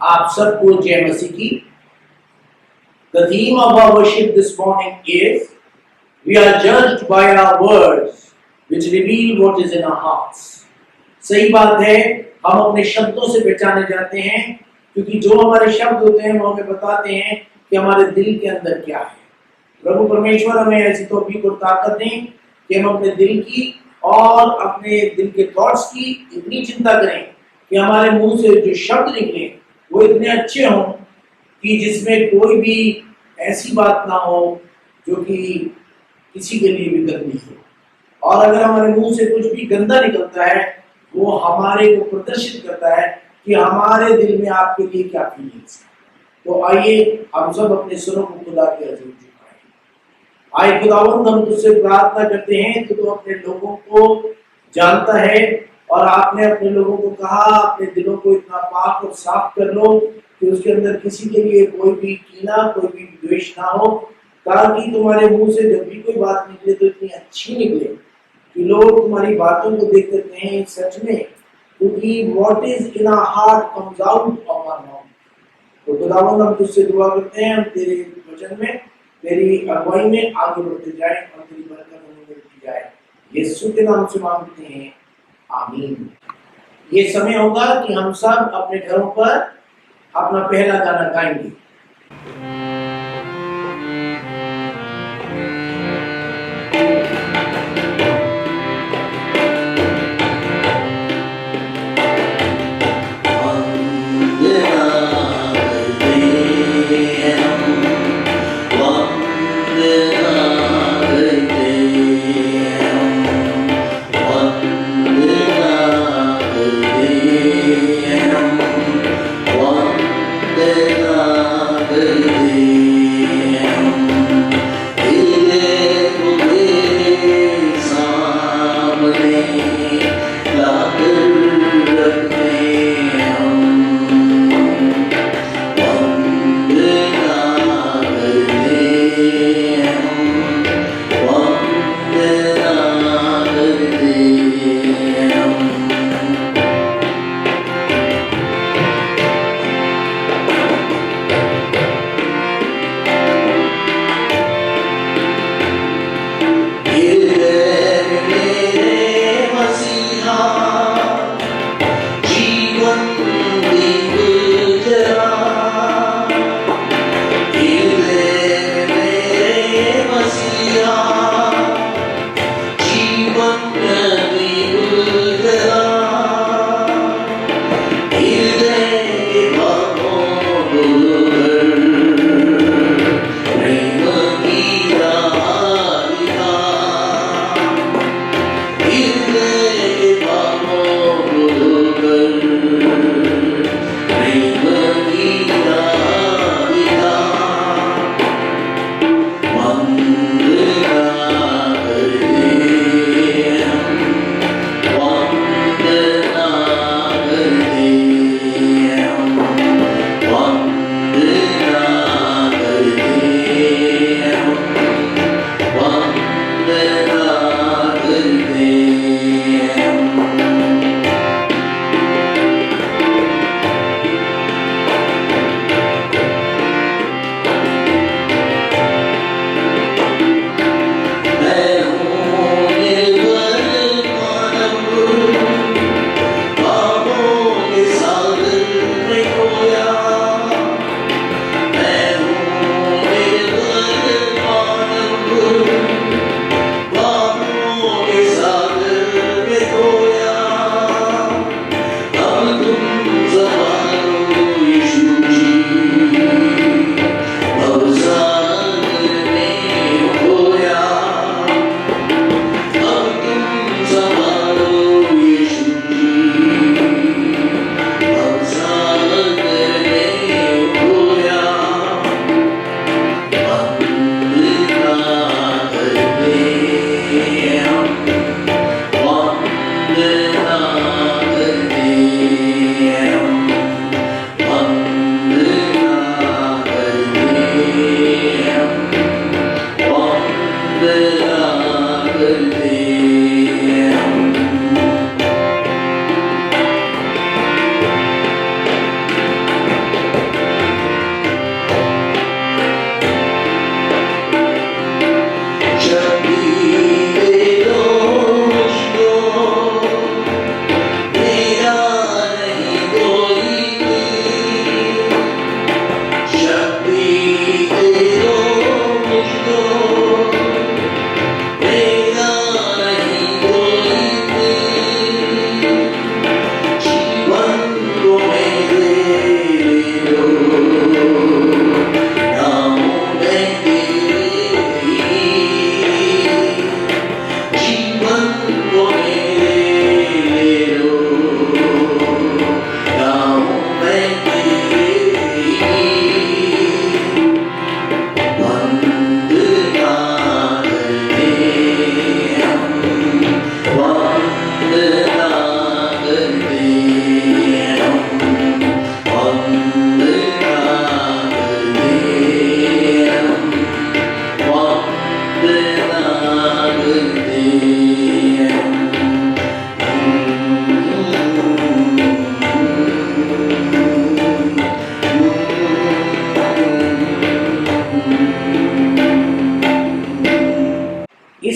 आप सबको जय मसीह की। The theme of our worship this morning is we are judged by our words which reveal what is in our hearts. सही बात है, हम अपने शब्दों से पहचाने जाते हैं क्योंकि जो हमारे शब्द होते हैं वो हमें बताते हैं कि हमारे दिल के अंदर क्या है। प्रभु परमेश्वर हमें ऐसी तौफीक और ताकत दें कि हम अपने दिल की और अपने दिल के थॉट्स की इतनी चिंता करें कि हमारे मुंह से जो शब्द निकले वो इतने अच्छे हों कि जिसमें कोई भी ऐसी बात ना हो जो कि किसी के लिए भी गंदी हो। और अगर हमारे मुंह से कुछ भी गंदा निकलता है वो हमारे को प्रदर्शित करता है कि हमारे दिल में आपके लिए क्या फीलिंग्स है। तो आइए हम सब अपने सुरों को खुदा के हज़ूर झुकाएं। आए खुदावंद, हम तुझसे प्रार्थना करते हैं कि तू अपने लोगों को जानता है और आपने अपने लोगों को कहा अपने दिलों को इतना पाक और साफ कर लो कि उसके अंदर किसी के लिए कोई भी कीना, कोई भी द्वेष ना हो, ताकि तुम्हारे मुंह से जब भी कोई बात निकले तो इतनी अच्छी निकले कि लोग तुम्हारी बातों को देख कर कहें सच में, क्योंकि what is in our heart comes out of our mouth. तो खुदावंद, हम तुझसे दुआ करते हैं हम तेरे वचन में, तेरी अगुवाई में आगे बढ़ते जाएं और तेरी बरकत हमें मिलती जाए। यीशु के नाम से मांगते हैं, आमीन। ये समय होगा कि हम सब अपने घरों पर अपना पहला गाना गाएंगे। वंदना करते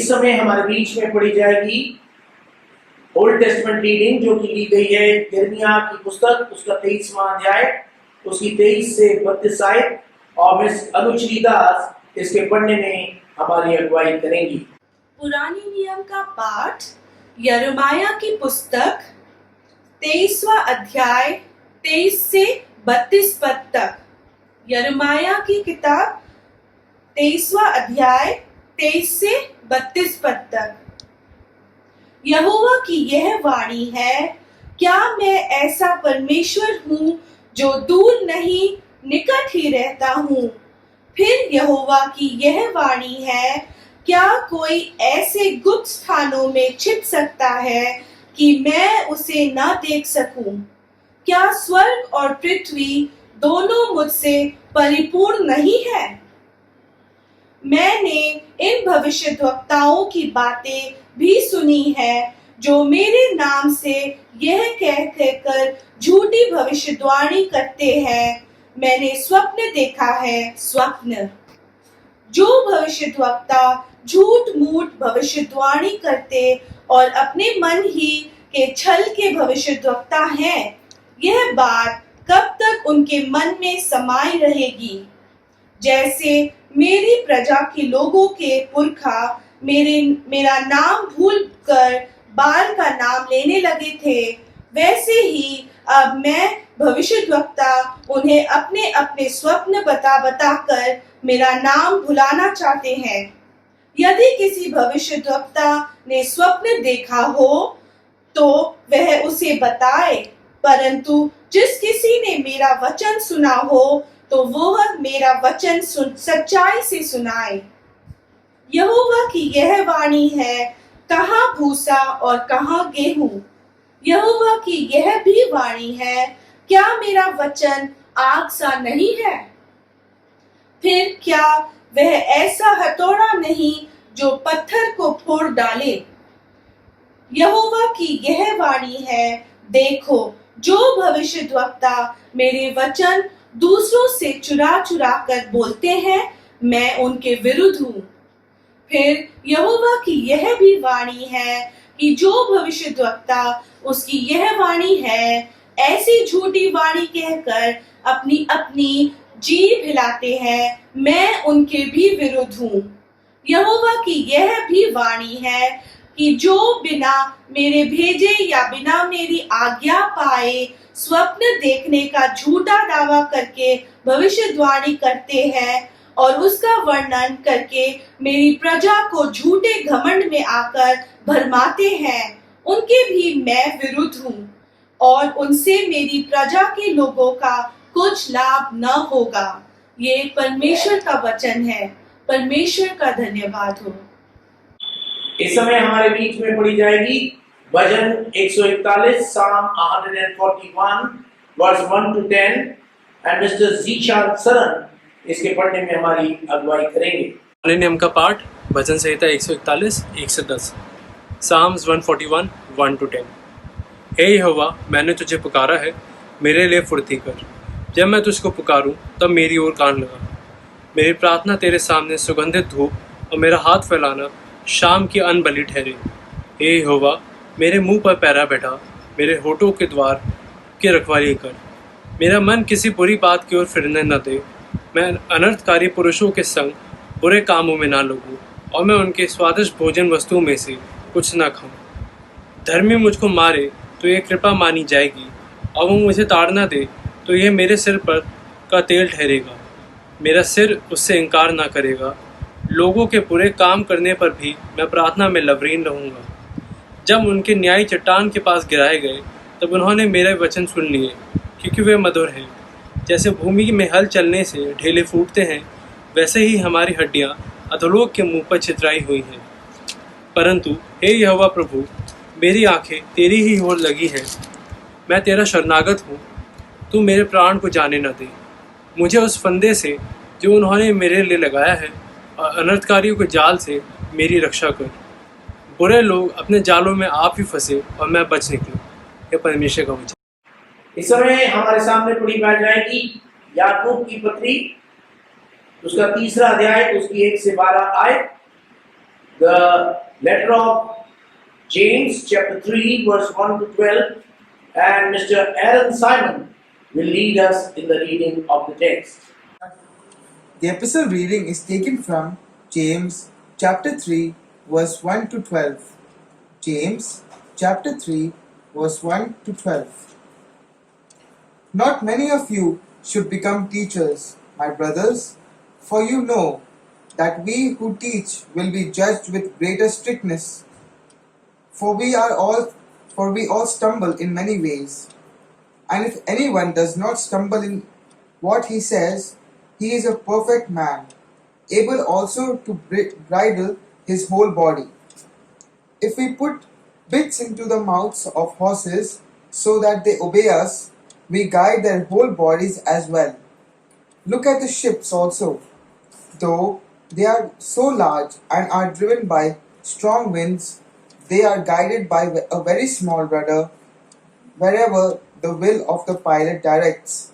इस समय हमारे बीच में पढ़ी जाएगी ओल्ड टेस्टमेंट रीडिंग, जो कि ली गई है यिर्मयाह की पुस्तक, उसका 23वां अध्याय, उसकी 23 से 32 आयत, और मिस अनुश्री दास इसके पढ़ने में हमारी अगुवाई करेंगी। पुराने नियम का पाठ यिर्मयाह की पुस्तक 23वां अध्याय 23 से 32 पद तक। यिर्मयाह की किताब 23वां अध्याय 23 से 32 पद तक। यहोवा की यह वाणी है, क्या मैं ऐसा परमेश्वर हूँ जो दूर नहीं निकट ही रहता हूँ। फिर यहोवा की यह वाणी है, क्या कोई ऐसे गुप्त स्थानों में छिप सकता है कि मैं उसे न देख सकूं। क्या स्वर्ग और पृथ्वी दोनों मुझसे परिपूर्ण नहीं है। मैंने इन भविष्यद्वक्ताओं की बातें भी सुनी है, जो मेरे नाम से यह कह कहकर झूठी भविष्यवाणी करते हैं, मैंने स्वप्न देखा है। स्वप्न जो भविष्यद्वक्ता झूठ मूठ भविष्यवाणी करते और अपने मन ही के छल के भविष्यद्वक्ता हैं, यह बात कब तक उनके मन में समाई रहेगी। जैसे मेरी प्रजा के लोगों के पुरखा मेरा नाम भूल कर बाल का नाम लेने लगे थे, वैसे ही अब मैं भविष्यद्वक्ता उन्हें अपने अपने स्वप्न बता कर मेरा नाम भुलाना चाहते हैं। यदि किसी भविष्यद्वक्ता ने स्वप्न देखा हो तो वह उसे बताए, परंतु जिस किसी ने मेरा वचन सुना हो तो वह मेरा वचन सच्चाई से सुनाए। यहोवा की यह वाणी है, कहाँ भूसा और कहाँ गेहूं। यहोवा की यह भी वाणी है, क्या मेरा वचन आग सा नहीं है। फिर क्या वह ऐसा हथौड़ा नहीं जो पत्थर को फोड़ डाले। यहोवा की यह वाणी है, देखो जो भविष्यद्वक्ता मेरे वचन दूसरों से चुरा चुरा कर बोलते हैं, मैं उनके विरुद्ध हूँ। फिर यहोवा की यह भी वाणी है कि जो भविष्यद्वक्ता उसकी यह वाणी है, ऐसी झूठी वाणी कहकर अपनी अपनी जीभ हिलाते हैं, मैं उनके भी विरुद्ध हूँ। यहोवा की यह भी वाणी है कि जो बिना मेरे भेजे या बिना मेरी आज्ञा पाए स्वप्न देखने का झूठा दावा करके भविष्यवाणी करते हैं और उसका वर्णन करके मेरी प्रजा को झूठे घमंड में आकर भरमाते हैं, उनके भी मैं विरुद्ध हूँ और उनसे मेरी प्रजा के लोगों का कुछ लाभ न होगा। ये परमेश्वर का वचन है। परमेश्वर का धन्यवाद हो। इस समय हमारे बीच में पढ़ी जाएगी भजन 141, Psalm 141 verse 1 to 10, and mister Zeeshan Saran इसके पढ़ने में हमारी अगुवाई करेंगे। पुराने नियम का पाठ भजन संहिता 141 1 से 10, Psalms 141 1 to 10। हे यहोवा, मैंने तुझे पुकारा है, मेरे लिए फुर्ती कर। जब मैं तुझको पुकारूं तब मेरी ओर कान लगा। मेरी प्रार्थना तेरे सामने सुगंधित धूप और मेरा हाथ फैलाना शाम की अन्न बलि ठहरे। हे यहोवा, मेरे मुंह पर पैरा बैठा, मेरे होठों के द्वार की रखवाली कर। मेरा मन किसी बुरी बात की ओर फिरने न दे। मैं अनर्थकारी पुरुषों के संग बुरे कामों में ना लगूं और मैं उनके स्वादिष्ट भोजन वस्तुओं में से कुछ न खाऊं। धर्मी मुझको मारे तो ये कृपा मानी जाएगी, और वो मुझे ताड़ना दे तो यह मेरे सिर पर का तेल ठहरेगा। मेरा सिर उससे इनकार ना करेगा। लोगों के बुरे काम करने पर भी मैं प्रार्थना में लवरीन रहूँगा। जब उनके न्यायी चट्टान के पास गिराए गए तब उन्होंने मेरे वचन सुन लिए, क्योंकि वे मधुर हैं। जैसे भूमि में हल चलने से ढेले फूटते हैं, वैसे ही हमारी हड्डियाँ अधोलोक के मुंह पर छितराई हुई हैं। परंतु हे यहोवा प्रभु, मेरी आंखें तेरी ही ओर लगी हैं। मैं तेरा शरणागत हूँ, तू मेरे प्राण को जाने न दे। मुझे उस फंदे से जो उन्होंने मेरे लिए लगाया है और अनर्थकारियों के जाल से मेरी रक्षा कर। बुरे लोग अपने जालों में आप ही फंसे और मैं बच निकलूं। यह परमेश्वर का वचन। इस समय हमारे सामने पढ़ी जाएगी याकूब की पत्री, उसका 3रा अध्याय, उसकी 1 से 12 आयत, the letter of James, chapter 3, verse 1 to 12, and Mr. Aaron Simon will lead us in the reading of the text. The epistle reading is taken from James chapter 3, verse 1 to 12. James chapter 3, verse 1 to 12. Not many of you should become teachers, my brothers, for you know that we who teach will be judged with greater strictness. For we all stumble in many ways. And if anyone does not stumble in what he says, he is a perfect man, able also to bridle his whole body. If we put bits into the mouths of horses so that they obey us, we guide their whole bodies as well. Look at the ships also. Though they are so large and are driven by strong winds, they are guided by a very small rudder wherever the will of the pilot directs.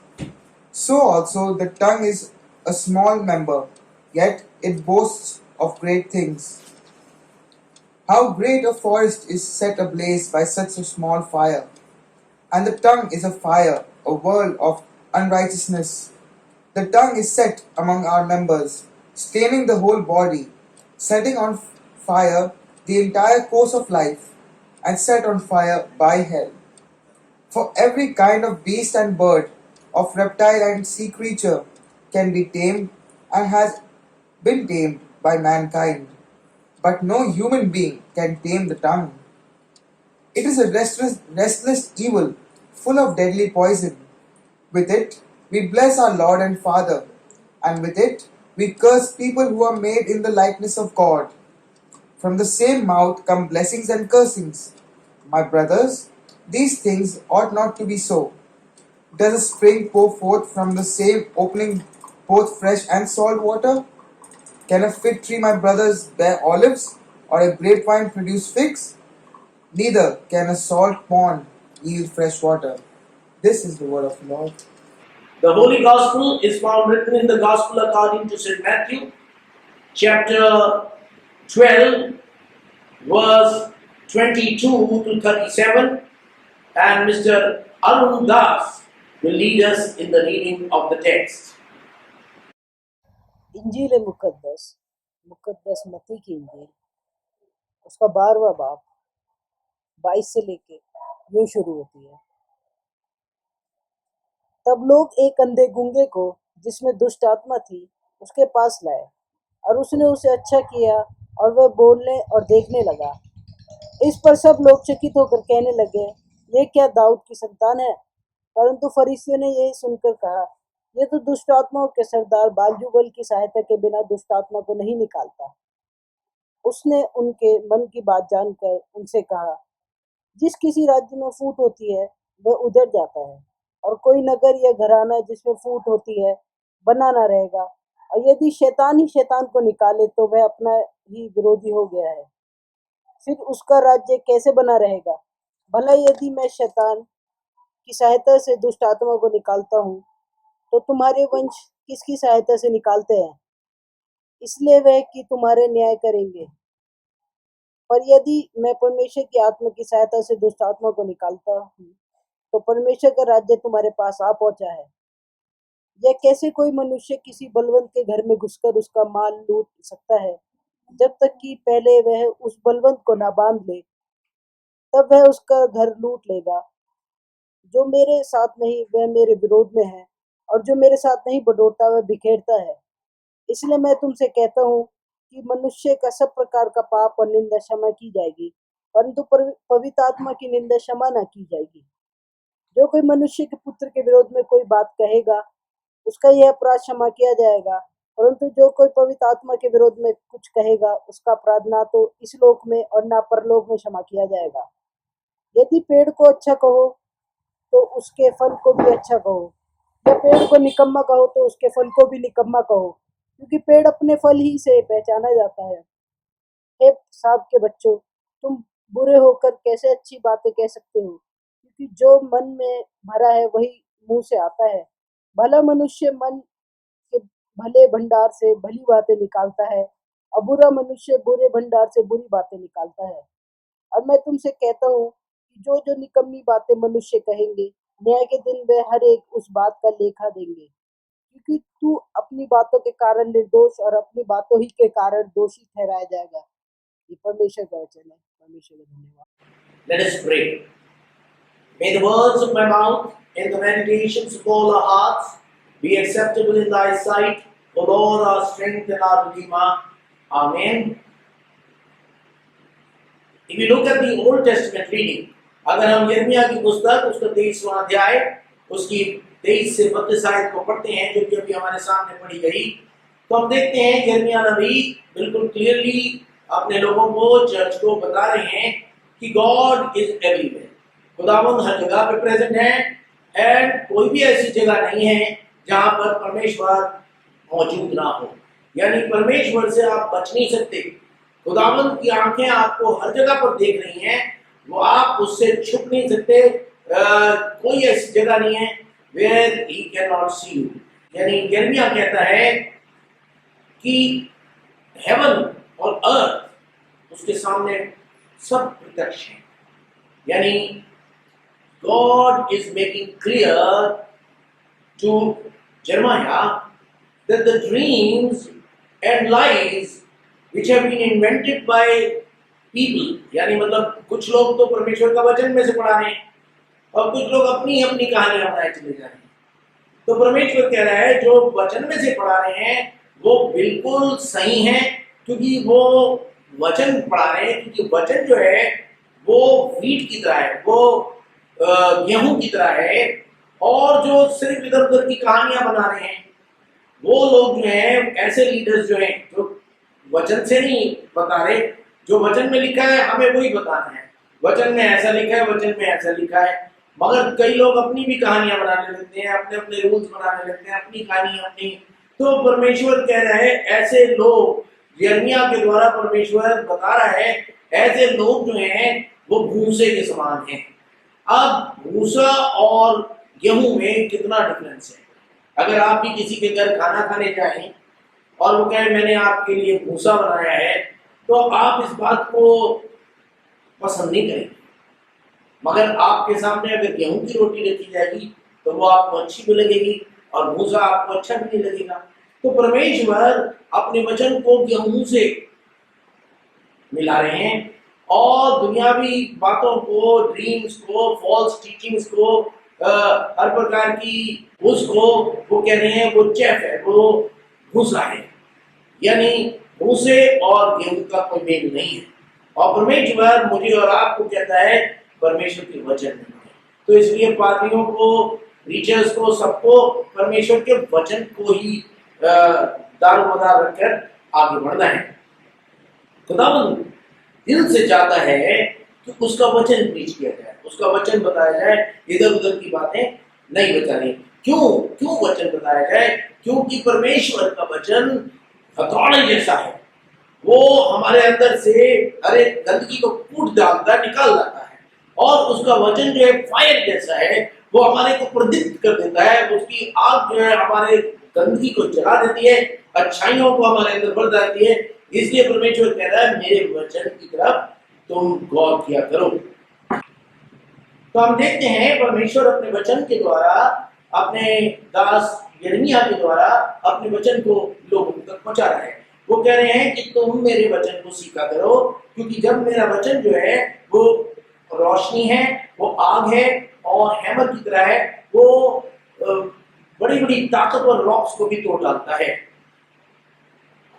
So also the tongue is a small member, yet it boasts of great things. How great a forest is set ablaze by such a small fire! And the tongue is a fire, a world of unrighteousness. The tongue is set among our members, staining the whole body, setting on fire the entire course of life, and set on fire by hell. For every kind of beast and bird, of reptile and sea creature can be tamed and has been tamed by mankind, but no human being can tame the tongue. It is a restless evil, full of deadly poison. With it, we bless our Lord and Father, and with it, we curse people who are made in the likeness of God. From the same mouth come blessings and cursings. My brothers, these things ought not to be so. Does a spring pour forth from the same opening both fresh and salt water? Can a fig tree, my brothers, bear olives, or a grapevine produce figs? Neither can a salt pond yield fresh water. This is the word of the Lord. The Holy Gospel is found written in the Gospel according to St. Matthew, chapter 12, verse 22 to 37, and Mr. Arun Das will lead us in the reading of the text. इंजील मुकद्दस मुकद्दस मत्ती की इंजील उसका 12वां बाब 22 से लेके यूं शुरू होती है। तब लोग एक अंधे गूंगे को जिसमें दुष्ट आत्मा थी उसके पास लाए और उसने उसे अच्छा किया और वह बोलने और देखने लगा। इस पर सब लोग चकित होकर कहने लगे, ये क्या दाऊद की संतान है? परंतु फरीसियों ने यह सुनकर कहा, ये तो दुष्ट आत्माओं के सरदार बालजूबल की सहायता के बिना दुष्ट आत्मा को नहीं निकालता। उसने उनके मन की बात जानकर उनसे कहा, जिस किसी राज्य में फूट होती है वह उजड़ जाता है, और कोई नगर या घराना जिसमें फूट होती है बना ना रहेगा। और यदि शैतान ही शैतान को निकाले तो वह अपना ही विरोधी हो गया है, फिर उसका राज्य कैसे बना रहेगा? भला यदि मैं शैतान की सहायता से दुष्ट आत्मा को निकालता हूँ तो तुम्हारे वंश किसकी सहायता से निकालते हैं? इसलिए वह कि तुम्हारे न्याय करेंगे। पर यदि मैं परमेश्वर की आत्मा की सहायता से दुष्ट आत्मा को निकालता हूँ तो परमेश्वर का राज्य तुम्हारे पास आ पहुंचा है। यह कैसे कोई मनुष्य किसी बलवंत के घर में घुसकर उसका माल लूट सकता है, जब तक कि पहले वह उस बलवंत को ना बांध ले, तब वह उसका घर लूट लेगा। जो मेरे साथ नहीं वह मेरे विरोध में है, और जो मेरे साथ नहीं बटोरता वह बिखेरता है। इसलिए मैं तुमसे कहता हूँ कि मनुष्य का सब प्रकार का पाप और निंदा क्षमा की जाएगी, परंतु पवित्र आत्मा की निंदा क्षमा न की जाएगी। जो कोई मनुष्य के पुत्र के विरोध में कोई बात कहेगा उसका यह अपराध क्षमा किया जाएगा, परंतु जो कोई पवित्र आत्मा के विरोध में कुछ कहेगा उसका अपराध ना तो इस लोक में और ना परलोक में क्षमा किया जाएगा। यदि पेड़ को अच्छा कहो तो उसके फल को भी अच्छा कहो, या पेड़ को निकम्मा कहो तो उसके फल को भी निकम्मा कहो, क्योंकि पेड़ अपने फल ही से पहचाना जाता है। हे साहब के बच्चों, तुम बुरे होकर कैसे अच्छी बातें कह सकते हो? क्योंकि जो मन में भरा है वही मुंह से आता है। भला मनुष्य मन के भले भंडार से भली बातें निकालता है, अब बुरा मनुष्य बुरे भंडार से बुरी बातें निकालता है। और मैं तुमसे कहता हूँ कि जो जो निकम्मी बातें मनुष्य कहेंगे, न्याय के दिन वे हर एक उस बात का लेखा देंगे। क्योंकि तू अपनी बातों के कारण निर्दोष और अपनी बातों ही के कारण दोषी ठहराया जाएगा। ये परमेश्वर का वचन है। परमेश्वर का धन्यवाद। Let us pray. May the words of my mouth and the meditations of all our hearts be acceptable in thy sight, O Lord, our strength and our Redeemer. Amen. If you look at the Old Testament reading, अगर हम यिर्मयाह की पुस्तक उसका 23वां अध्याय उसकी 23 से 32 आयत को पढ़ते हैं, जो कि अभी हमारे सामने पढ़ी गई, तो हम देखते हैं यिर्मयाह नबी बिल्कुल क्लियरली अपने लोगों को, चर्च को बता रहे हैं कि गॉड इज एवरीवेयर। खुदावंद हर जगह पे प्रेजेंट है, एंड कोई भी ऐसी जगह नहीं है जहां पर परमेश्वर मौजूद ना हो। यानी परमेश्वर से आप बच नहीं सकते। खुदावंद की आंखें आपको हर जगह पर देख रही हैं, वो आप उससे छुप नहीं सकते। कोई ऐसी जगह नहीं है where he can not see you. यानी यिर्मयाह कहता है कि हेवन और अर्थ उसके सामने सब प्रत्यक्ष है। यानी God is making clear to Jeremiah that the dreams and lies which have been invented by people, यानी मतलब कुछ लोग तो परमेश्वर का वचन में से पढ़ा रहे हैं और कुछ लोग अपनी अपनी कहानियां बनाए चले जा रहे हैं। तो परमेश्वर कह रहा है जो वचन में से पढ़ा रहे हैं वो बिल्कुल सही है, क्योंकि वो वचन पढ़ा रहे हैं, क्योंकि वचन जो है वो वीट की तरह है, वो गेहूं की तरह है। और जो सिर्फ इधर उधर की कहानियां बना रहे हैं वो लोग जो हैं, ऐसे लीडर्स जो हैं जो वचन से नहीं बता रहे, जो वचन में लिखा है हमें वही बताना है। वचन में ऐसा लिखा है, वचन में ऐसा लिखा है, मगर कई लोग अपनी भी कहानियां बनाने लगते हैं, अपने अपने रूल्स बनाने लगते हैं, अपनी कहानी अपनी। तो परमेश्वर कह रहा है ऐसे लोग, यिर्मयाह के द्वारा परमेश्वर बता रहा है ऐसे लोग जो हैं वो भूसे के समान हैं। अब भूसा और गेहूं में कितना डिफरेंस है। अगर आप भी किसी के घर खाना खाने जाएं और वो कहे मैंने आपके लिए भूसा बनाया है, तो आप इस बात को पसंद नहीं करेंगे। मगर आपके सामने अगर गेहूं की रोटी रखी जाएगी तो वो आपको अच्छी भी लगेगी और भूसा आपको अच्छा भी नहीं लगेगा। तो परमेश्वर अपने वचन को गेहूं से मिला रहे हैं और दुनियावी बातों को, ड्रीम्स को, फॉल्स टीचिंग्स को, हर प्रकार की उसको वो कह रहे हैं वो चेफ है, वो भूसा है। यानी भूसे और गेहूं का कोई मेल नहीं है। और परमेश्वर मुझे और आपको कहता है परमेश्वर के वचन में। तो इसलिए पादरियों को, टीचर्स को, सबको परमेश्वर के वचन को ही दारोमदार रखकर आगे बढ़ना है। खुदावंद दिल से चाहता है कि उसका वचन प्रीच किया जाए, उसका वचन बताया जाए, इधर उधर की बातें नहीं बतानी। क्यों वचन बताया जाए? क्योंकि परमेश्वर का वचन हथौड़े जैसा है, वो हमारे अंदर से अरे गंदगी को कूट डालता, निकाल लाता है। और उसका वचन जो है फायर जैसा है, वो हमारे को प्रदीप्त कर देता है। उसकी आग जो है हमारे गंदगी को जला देती है, अच्छाइयों को हमारे अंदर भर देती है। इसलिए परमेश्वर कह रहा है मेरे वचन की तरफ तुम गौर किया करो। तो हम देखते हैं परमेश्वर अपने वचन के द्वारा, अपने दास यिर्मयाह के द्वारा अपने वचन को लोगों तक पहुंचा रहा है। वो कह रहे हैं कि तुम मेरे वचन को सीखा करो, क्योंकि जब मेरा वचन जो है वो रोशनी है, वो आग है और हैमर की तरह है, वो बड़ी बड़ी ताकतवर रॉक्स को भी तोड़ डालता है।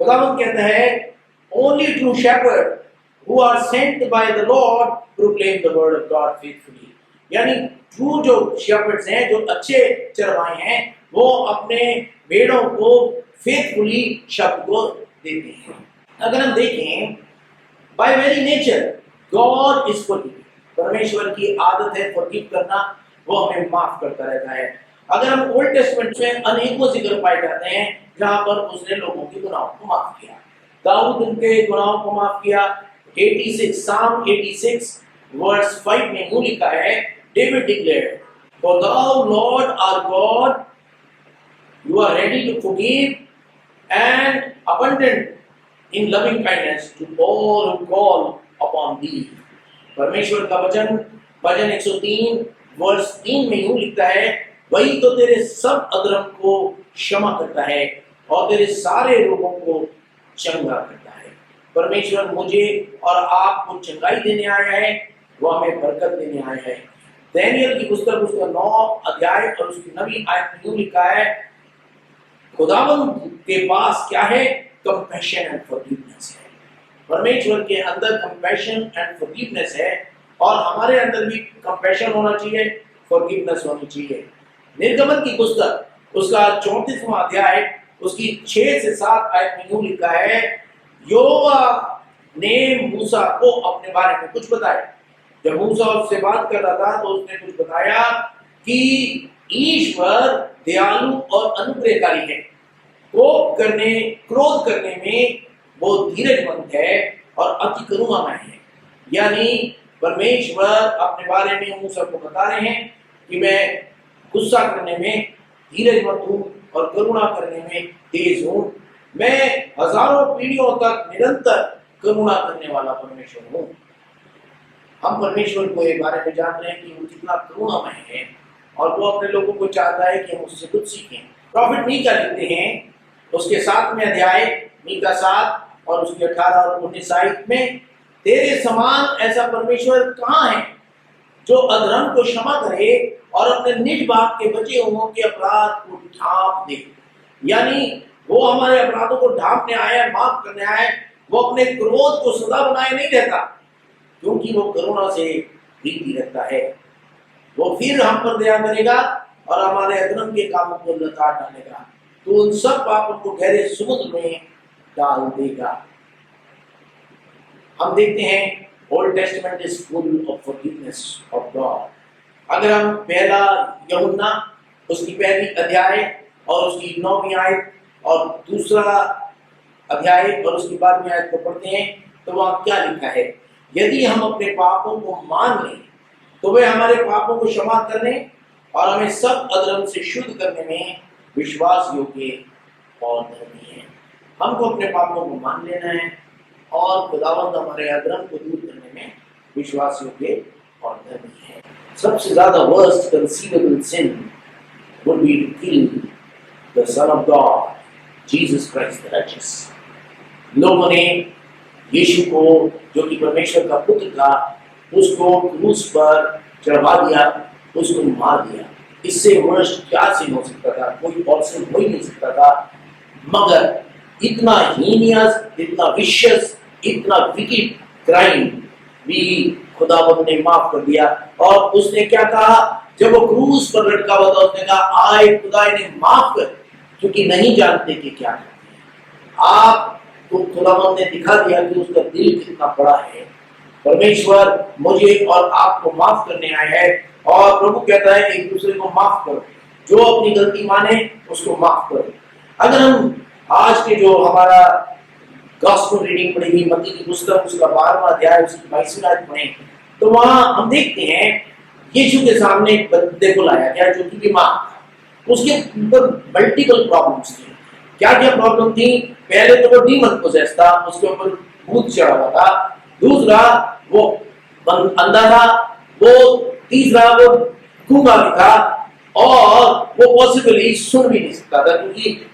खुदावंद कहता है only true shepherd who are sent by the Lord proclaim the word of God faithfully। यानी ट्रू जो शेपर्ड्स हैं, जो अच्छे चरवाहे हैं, वो अपने भेड़ों को फेथफुली शब्द को देते हैं। अगर हम देखें by very nature God is forgiving, परमेश्वर की आदत है फॉरगिव करना, वो हमें माफ करता रहता है। अगर हम ओल्ड टेस्टमेंट में अनेकों जिक्र पाए जाते हैं जहां पर उसने लोगों के गुनाहों को माफ किया। दाऊद उनके गुनाहों को माफ किया। 86 Psalm 86 वर्स 5 में यूं लिखा है, David declared, For thou Lord our God, you are ready to forgive and abundant in loving kindness to all who call upon thee. परमेश्वर का वचन भजन 103 वर्ष 3 में यूं लिखता है, वही तो तेरे सब अधर्म को क्षमा करता है और तेरे सारे रोगों को चंगा करता है। परमेश्वर मुझे और आपको चंगाई देने आया है, वो हमें बरकत देने आया है। दानियल की पुस्तक उसका 9 अध्याय और उसकी 9वीं आयत में यूं लिखा है, खुदावंद के पास क्या है? कंपैशन एंड फॉरगिवनेस है। परमेश्वर के अंदर कंपैशन एंड फॉरगिवनेस है और हमारे अंदर भी कंपैशन होना चाहिए, फॉरगिवनेस होनी चाहिए। निर्गमन की पुस्तक उसका 34वां अध्याय उसकी 6 से 7 आयत में यूं लिखा है, यहोवा ने मूसा को अपने बारे में कुछ बताया। जब मूसा उससे बात कर रहा था तो उसने कुछ बताया कि ईश्वर दयालु और अनुग्रहकारी है, क्रोध करने में वो धीरजमंद है और अति करुणामय है। यानी परमेश्वर अपने बारे में मूसा को बता रहे हैं कि मैं गुस्सा करने में धीरजमंद हूँ और करुणा करने में तेज हूँ। मैं हजारों पीढ़ियों तक निरंतर करुणा करने वाला परमेश्वर हूँ। हम परमेश्वर को एक बारे में जानते हैं कि वो कितना करुणामय है और वो अपने लोगों को चाहता है कि हम उससे कुछ सीखें। प्रॉफिट मीका लिखते हैं उसके 7वें अध्याय मीका 7 और उसके 18 और 19 आयत में, तेरे समान ऐसा परमेश्वर कहाँ है जो अधर्म को क्षमा करे और अपने निज बाप के बचे हुओं के अपराध को ढांप दे। यानी वो हमारे अपराधों को ढांपने आया, माफ करने आया। वो अपने क्रोध को सदा बनाए नहीं रहता, क्योंकि वो करुणा से प्रीति रखता है। वो फिर हम पर दया करेगा और हमारे अधर्म के कामों को लताड़ डालेगा, तो उन सब पापों को गहरे समुद्र में डाल देगा। हम देखते हैं old testament is full of forgiveness of God. अगर हम पहला यूहन्ना उसकी पहली अध्याय और उसकी 9वीं आयत और दूसरा अध्याय और उसकी 12वीं आयत को पढ़ते हैं तो वहां क्या लिखा है, यदि हम अपने पापों को मान लें तो वे हमारे पापों को क्षमा करने और हमें सब अधर्म से शुद्ध करने में विश्वास योग्य और धर्मी है। हमको अपने पापों को मान लेना है और खुदावंद हमारे अधर्म को दूर करने में विश्वास योग्य और धर्मी है। सबसे ज्यादा worst conceivable sin would be to kill the Son of God, Jesus Christ the righteous. लोगों ने यीशु को, जो कि परमेश्वर का पुत्र था, उसको क्रूस पर चढ़वा दिया, उसको मार दिया। इससे वर्स्ट क्या सिन हो सकता था? कोई और सिन हो ही नहीं सकता था। मगर इतना हीनियस, इतना विशियस, इतना विकेट क्राइम भी खुदावंद ने माफ कर दिया। और उसने क्या कहा जब वो क्रूस पर लटका हुआ था? उसने कहा, आए खुदा इन्हें माफ कर, क्योंकि नहीं जानते कि क्या करते हैं। आपको खुदावंद ने दिखा दिया कि उसका दिल कितना बड़ा है। परमेश्वर मुझे और आपको माफ करने आया है और प्रभु कहता है एक दूसरे को माफ करो, जो अपनी गलती माने उसको माफ करो। अगर हम आज के जो हमारा गॉस्पेल रीडिंग पढ़ेगी मत्ती की पुस्तक उसका 12वां अध्याय उसकी 22वीं आयत पढ़ें तो वहां हम देखते हैं यीशु के सामने एक बंदे को लाया गया जो कि बीमार था। उसके ऊपर मल्टीपल प्रॉब्लम्स थी। क्या क्या प्रॉब्लम थी? पहले तो वो डीमन पोसेस था, उसके ऊपर भूत चढ़ा हुआ था। दूसरा वो अंधा था। वो तीसरा वो गूंगा भी था और वो पॉसिबली सुन भी नहीं सकता था, क्योंकि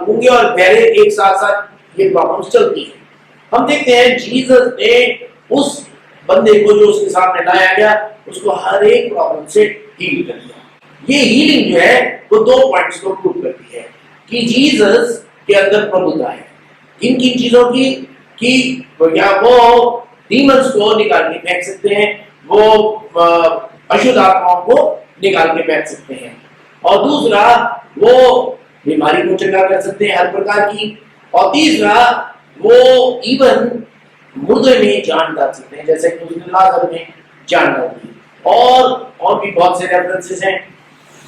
गूंगे और बहरे एक साथ साथ ये प्रॉब्लम्स चलती है। हम देखते हैं जीसस ने उस बंदे को जो उसके सामने लाया गया उसको हर एक प्रॉब्लम से हील कर दिया। ये हीलिंग जो है वो 2 पॉइंट्स को प्रूव करती है कि जीसस के अंदर प्रभुता है। किन किन चीजों की? कि या वो डीमंस को निकाल के फेंक सकते हैं, वो अशुद्ध आत्माओं को निकाल के फेंक सकते हैं, और दूसरा वो बीमारी को चंगा कर सकते हैं हर प्रकार की, और तीसरा वो इवन मुर्दे में जान डाल सकते हैं, जैसे कि उसने लाजर में जान डाल दी। और भी बहुत से रेफरेंसेस हैं।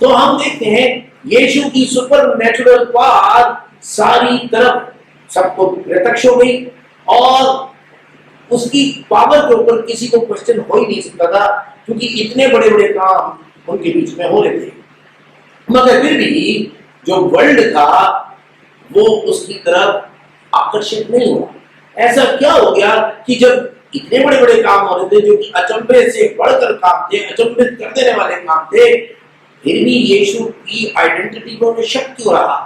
तो हम देखते हैं यीशु की सुपर नेचुरल पावर सारी तरफ सबको प्रत्यक्ष हो गई और उसकी पावर के ऊपर किसी को क्वेश्चन हो ही नहीं सकता था, क्योंकि इतने बड़े बड़े काम उनके बीच में हो रहे थे। मगर फिर भी जो वर्ल्ड था वो उसकी तरफ आकर्षित नहीं हुआ। ऐसा क्या हो गया कि जब इतने बड़े बड़े काम हो रहे थे, जो कि अचंभे से बढ़कर काम थे, अचंभित कर देने वाले काम थे, फिर भी यीशु की आइडेंटिटी को उन्हें शक क्यों रहा,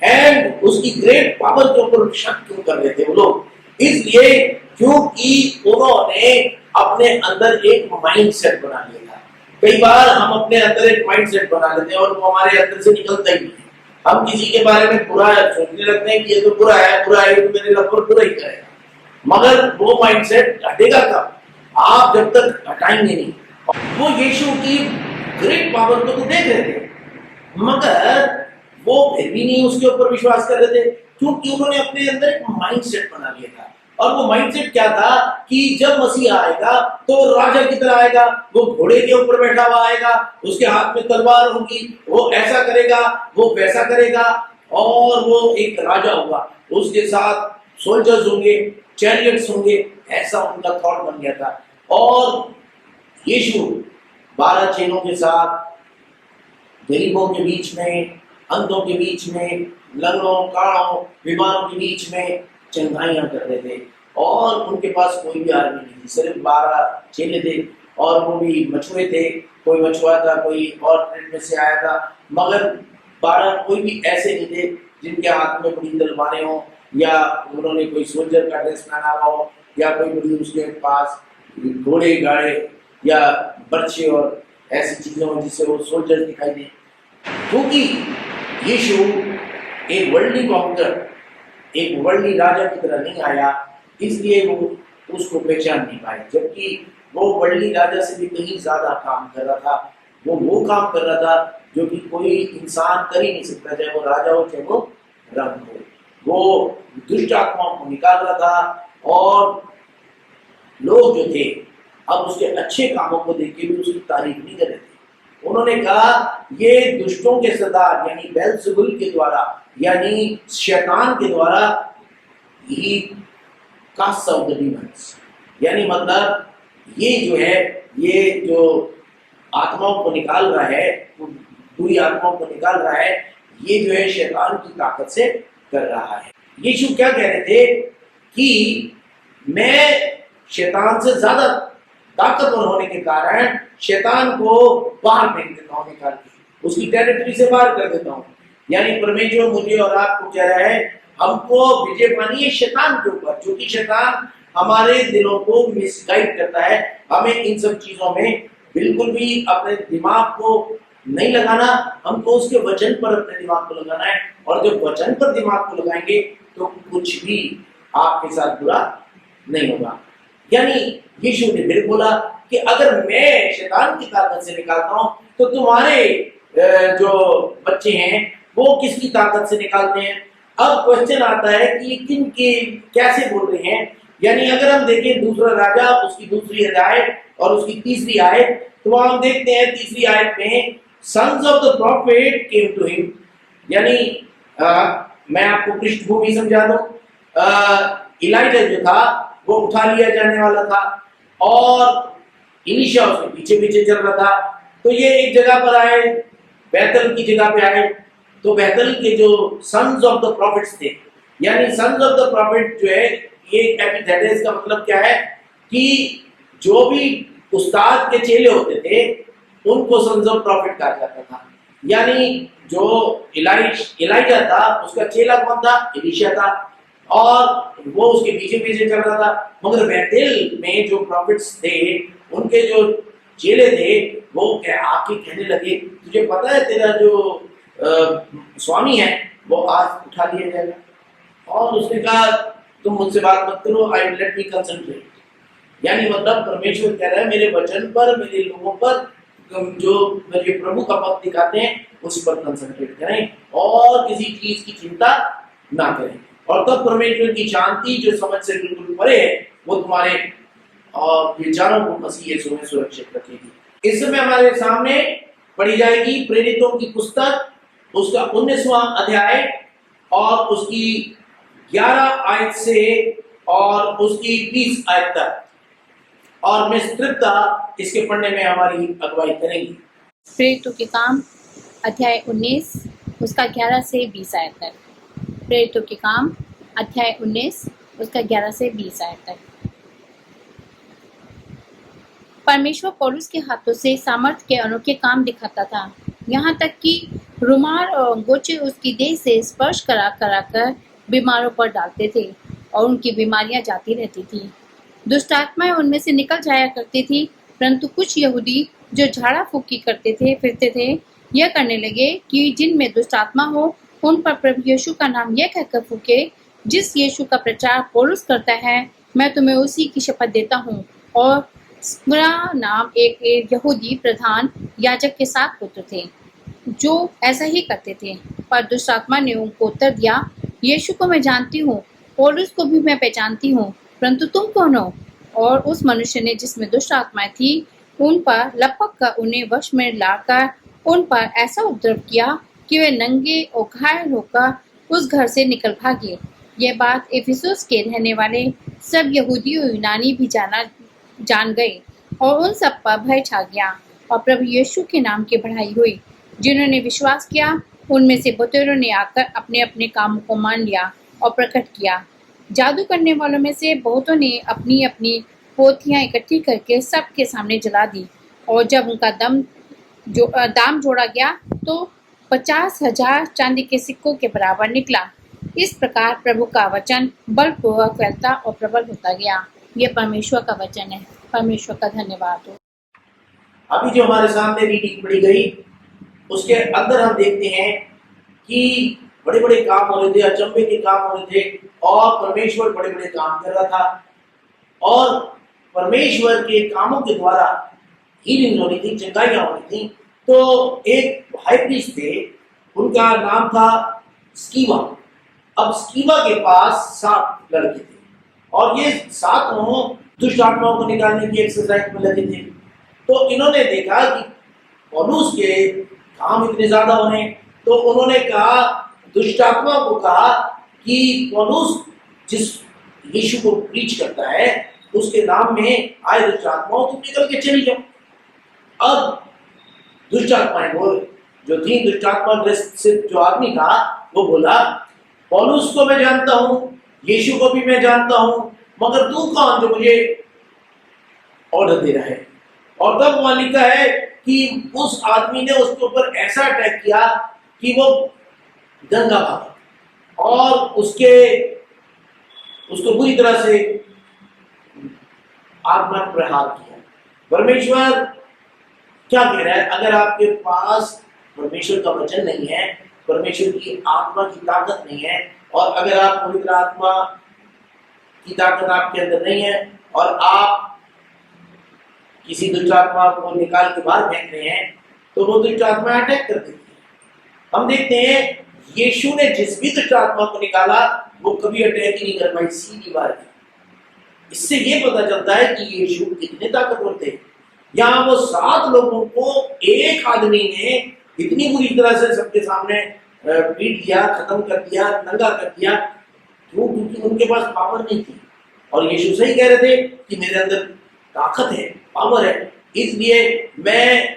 एंड उसकी ग्रेट पावर के ऊपर शक क्यों कर रहे थे वो लोग? इसलिए क्योंकि उन्होंने अपने अंदर एक माइंड सेट बना लिया था। कई बार हम अपने अंदर एक माइंड सेट बना लेते हैं और वो हमारे अंदर से निकलता ही नहीं है। हम किसी के बारे में बुरा सोचने लगते हैं कि ये तो बुरा है तो मेरे लफर बुरा ही करेगा, मगर वो माइंडसेट हटेगा कब? आप जब तक हटाएंगे नहीं। वो यीशु की ग्रेट पावर को तो देख रहे थे, मगर वो फिर भी नहीं उसके ऊपर विश्वास कर रहे थे, क्योंकि उन्होंने अपने अंदर एक माइंडसेट बना लिया था। और वो माइंडसेट क्या था कि जब मसीह आएगा तो राजा की तरह आएगा, वो घोड़े के ऊपर बैठा हुआ आएगा, उसके हाथ में तलवार होगी, वो ऐसा करेगा, वो वैसा करेगा, और वो एक राजा होगा, उसके साथ सोल्जर्स होंगे, चैरियट्स होंगे। ऐसा उनका थॉट बन गया था। और यीशु 12 चेलों के साथ गरीबों के बीच में, अंधों के बीच में, लंगड़ों, काढ़ों, बीमारों के बीच में चंगाइयां कर रहे थे, और उनके पास कोई भी आदमी नहीं थी, सिर्फ 12 चेले थे, और वो भी मछुए थे। कोई मछुआ था, कोई और ट्रेड में से आया था, मगर 12 कोई भी ऐसे नहीं थे जिनके हाथ में बड़ी तलवारें हो, या उन्होंने कोई सोल्जर का ड्रेस पहना हुआ हो, या कोई बड़ी उसके पास घोड़े गाड़े या बर्छे और ऐसी चीजें हो जिससे वो सोल्जर दिखाई दे। क्योंकि यीशु एक वर्ल्डली कॉन्कर, एक वर्ल्डली राजा की तरह नहीं आया, इसलिए वो उसको पहचान नहीं पाए। जबकि वो वर्ल्डली राजा से भी कहीं ज्यादा काम कर रहा था। वो काम कर रहा था जो कि कोई इंसान कर ही नहीं सकता, चाहे वो राजा हो चाहे वो रंग हो। वो दुष्ट आत्माओं को निकाल रहा था, और लोग जो थे अब उसके अच्छे कामों को देख के भी उसकी तारीफ नहीं कर रहे थे। उन्होंने कहा ये दुष्टों के सरदार यानी बेल्ज़ेबुल के द्वारा, यानी शैतान के द्वारा ही कास्ट आउट द डीमंस, यानी मतलब ये जो है, ये जो आत्माओं को निकाल रहा है, बुरी आत्माओं को निकाल रहा है, ये जो है शैतान की ताकत से कर रहा है। यीशु क्या कह रहे थे कि मैं शैतान से ज्यादा ताकतवर होने के कारण शैतान को बाहर फेंक देता हूँ, निकाल के उसकी टेरिटरी से बाहर कर देता हूँ। यानी परमेश्वर मुझे और आपको कह रहा है, हमको विजय पानी है शैतान के ऊपर, क्योंकि शैतान हमारे दिलों को मिसगाइड करता है। हमें इन सब चीजों में बिल्कुल भी अपने दिमाग को नहीं लगाना, हमको उसके वचन पर अपने दिमाग को लगाना है। और जब वचन पर दिमाग को लगाएंगे तो कुछ भी आपके साथ बुरा नहीं होगा। यानी यीशु ने फिर बोला कि अगर मैं शैतान की ताकत से निकालता हूं तो तुम्हारे जो बच्चे हैं वो किसकी ताकत से निकालते हैं? अब क्वेश्चन आता है कि ये किन के कैसे बोल रहे हैं। यानी अगर हम देखें दूसरा राजा उसकी दूसरी अध्याय और उसकी तीसरी आयत, तो वहां हम देखते हैं तीसरी आयत में sons of the prophet came to him, यानी मैं आपको पृष्ठभूमि समझा दूं। इलाइजा जो था वो उठा लिया जाने वाला था, और इलीशा उसके पीछे पीछे चल रहा था। तो ये एक जगह पर आए, बैतल की जगह पे आए। तो बैतल के जो सन्स ऑफ द प्रॉफिट्स थे, यानी सन्स ऑफ द प्रॉफिट जो है, ये एपिथेट है। इसका मतलब क्या है कि जो भी उस्ताद के चेले होते थे उनको सन्स ऑफ प्रॉफिट कहा जाता था। यानी जो इलाइजा था उसका चेला कौन था? इलीशा था, और वो उसके पीछे पीछे चल रहा था। मगर बैतल में जो प्रॉफिट्स थे, उनके जो चेले थे, वो आके कहने लगे, तुझे पता है तेरा जो स्वामी है वो आज उठा लिया जाएगा। और उसने कहा तुम मुझसे बात मत करो, आई लेट मी कंसंट्रेट। यानी मतलब परमेश्वर कह रहा है मेरे वचन पर, मेरे लोगों पर, जो मेरे प्रभु का पद दिखाते हैं उस पर कंसंट्रेट करें और किसी चीज की चिंता ना करें। और तब परमेश्वर की शांति जो समझ से बिल्कुल परे है वो तुम्हारे विचारों को मसीह यीशु में सुरक्षित रखेगी। इस समय हमारे सामने पढ़ी जाएगी प्रेरितों की पुस्तक, उसका 19वां अध्याय और उसकी 11 आयत से और उसकी 20 आयत तक, और मिस तृप्ता इसके पढ़ने में हमारी अगुवाई करेंगी। प्रेरितों के काम अध्याय 19 उसका 11 से 20 आयत तक। प्रेरितों के काम अध्याय 19 उसका 11 से 20 आयत तक। परमेश्वर पौलुस के हाथों से सामर्थ्य के अनोखे काम दिखाता था, यहाँ तक कि रुमाल और अंगोछे उसकी देह से स्पर्श करा कर बीमारों पर डालते थे और उनकी बीमारियां जाती रहती थी। दुष्ट आत्माएं उनमें से निकल जाया करती थी, परंतु कुछ यहूदी जो झाड़ा फूकी करते थे फिरते थे, यह करने लगे कि जिनमें दुष्ट आत्मा हो उन पर प्रभु यीशु का नाम यह कहकर फूके, जिस यीशु का प्रचार पौलुस करता है, मैं तुम्हें उसी की शपथ देता हूँ। और स्क्रा नाम एक यहूदी प्रधान याजक के 7 पुत्र थे जो ऐसा ही करते थे। पर दुष्ट आत्मा ने उनको उत्तर दिया, यीशु को मैं जानती हूँ, पौलुस को भी मैं पहचानती हूँ, परंतु तुम कौन हो? और उस मनुष्य ने जिसमें दुष्ट आत्माएं थी उन पर लपक कर उन्हें वश में लाकर उन पर ऐसा उपद्रव किया कि वे नंगे और घायल होकर उस घर से निकल भागे। यह बात इफिसुस के रहने वाले सब यहूदी और यूनानी भी जान गए और उन सब पर भय छा गया और प्रभु यीशु के नाम की बढ़ाई हुई। जिन्होंने विश्वास किया उनमें से बहुतों ने आकर अपने अपने कामों को मान लिया और प्रकट किया। जादू करने वालों में से बहुतों ने अपनी अपनी पोथियां इकट्ठी करके सबके सामने जला दी, और जब उनका दाम जोड़ा गया तो 50,000 चांदी के सिक्कों के बराबर निकला। इस प्रकार प्रभु का वचन बलपूर्वक फैलता और प्रबल होता गया। यह परमेश्वर का वचन है। परमेश्वर का धन्यवाद हो। अभी जो हमारे सामने रीडिंग पढ़ी गई उसके अंदर हम देखते हैं कि बड़े बड़े काम हो रहे थे, अचंभे के काम हो रहे थे और परमेश्वर बड़े बड़े काम कर रहा था और परमेश्वर के कामों के द्वारा हीलिंग हो रही थी, चंगाइयां हो रही थी। तो एक हाई प्रीस्ट थे, उनका नाम था स्कीवा। अब स्कीवा के पास 7 लड़के थे और ये 7 दुष्ट आत्माओं को निकालने की एक्सरसाइज में लगे थे। तो इन्होंने देखा कि पौलुस के काम इतने ज्यादा हो रहे हैं, तो उन्होंने कहा, दुष्ट आत्माओं को कहा कि पौलुस जिस यीशु को प्रीच करता है उसके नाम में आए दुष्ट आत्माओं तुम निकल के चली जाओ। अब दुष्ट आत्माएं बोल जो थी, दुष्ट आत्मा ग्रस्त जो आदमी था वो बोला, पौलुस को मैं जानता हूं, यीशु को भी मैं जानता हूं, मगर तू कौन जो मुझे ऑर्डर दे रहा है? और तब वहां लिखा है कि उस आदमी ने उसके ऊपर ऐसा अटैक किया कि वो गंगा भागा और उसको बुरी तरह से आत्मा प्रहार किया। परमेश्वर क्या कह रहा है? अगर आपके पास परमेश्वर का वचन नहीं है, परमेश्वर की आत्मा की ताकत नहीं है, और अगर आप पवित्र आत्मा की ताकत आपके अंदर नहीं है और आप किसी दुष्ट आत्मा को निकाल के बाहर फेंक रहे हैं, तो वो दुष्ट आत्मा अटैक कर देती है। हम देखते हैं यीशु ने जिस भी दुष्ट आत्मा को निकाला वो कभी अटैक ही नहीं कर पाई, सीधी बात है। इससे ये पता चलता है कि यीशु कितने ताकतवर थे। यहाँ वो 7 लोगों को एक आदमी ने इतनी बुरी तरह से सबके सामने पीट दिया, खत्म कर दिया, नंगा कर दिया, क्यों? क्योंकि उनके पास पावर नहीं थी। और यीशु सही कह रहे थे कि मेरे अंदर ताकत है, पावर है, इसलिए मैं